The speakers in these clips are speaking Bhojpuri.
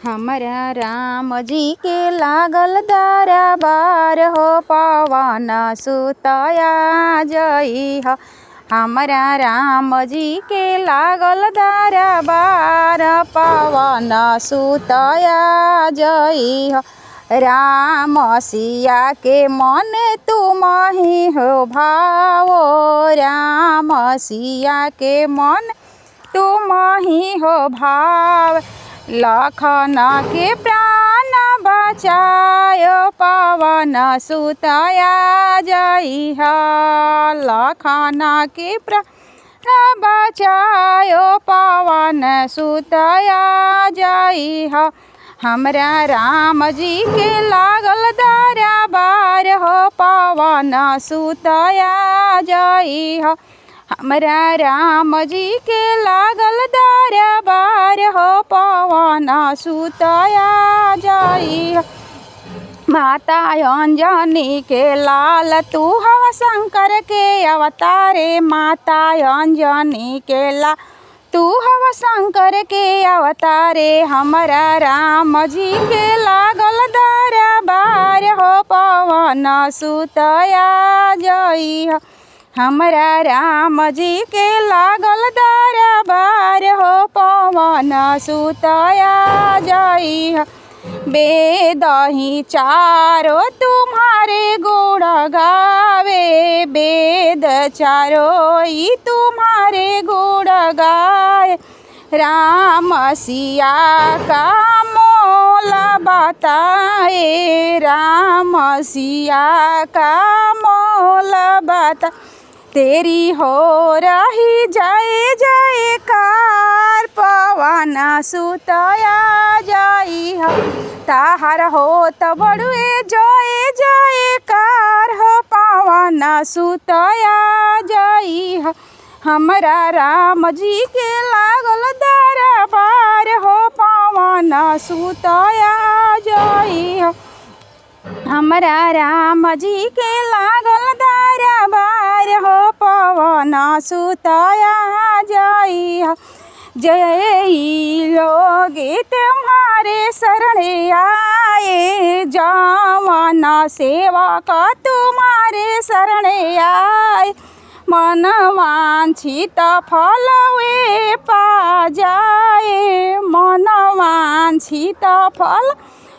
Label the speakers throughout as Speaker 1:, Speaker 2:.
Speaker 1: हमारा राम जी के लागल दरबार हो, पवन सुतया जई हो। हमारा राम जी के लागल दरबार, पवन सुतया जई हो। राम सिया के मन तुम ही हो भावो, राम सिया के मन तुम ही हो भाव। लखन के प्राण बचायो, पवन सुतया जई हो। लखन के प्राण बचायो, पवन सुतया जई हो। हमरा राम जी के लागल दरबार हो, पवन सुतया जई हो। हमरा राम जी के लागल दरबार हो, पवन सुतया जई हो। माता अंजनी के लाल तू हव शंकर के अवतारे, माता अंजनी के लाल तू हव शंकर के अवतारे। हमरा राम जी के लागल दरबार हो, पवन सुतया जई हो। हमरा राम जी के लागल दरबार हो, पवन सुतया जई हो। वेद ही चारो तुम्हारे गुण गावे, वेद चारो ही तुम्हारे गुण गाए। राम सिया का मोल बताए, राम सिया का मोल बता। तेरी हो रही जय जयकार, पवन सुतया जई हो। ताहर हो तो बड़ुए जय जयकार हो, पवन सुतया जई हो। हमरा राम जी के लागल दरबार हो, पवन सुतया जई हो। हमरा राम जी के लागल दरबार हो, पवन सुतया जई हो। जय लोग तुम्हारे शरण आए, जवन सेवक तुम्हारे शरण आए। मन वांछित फल वे पा जाए, मन वांछित फल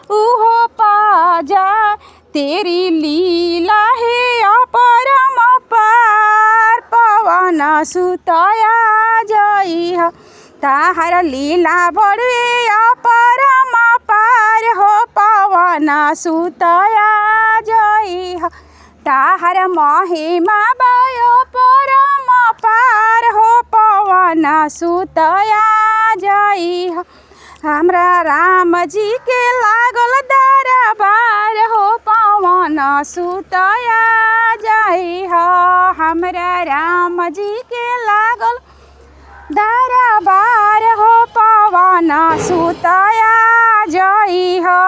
Speaker 1: उहो पा जा। तेरी लीला है अपरम पार, पवन सुतया जई हो। ताहर लीला बड़े अपरम पार हो, पवन सुतया जई हो। ताहर महिमा बयो परम पार हो, पवन सुतया जई हो। हमरा राम जी के लागल दरबार हो, पवन सुतया जई हो। हमरा राम जी के लागल दरबार हो, पवन सुतया जई हो।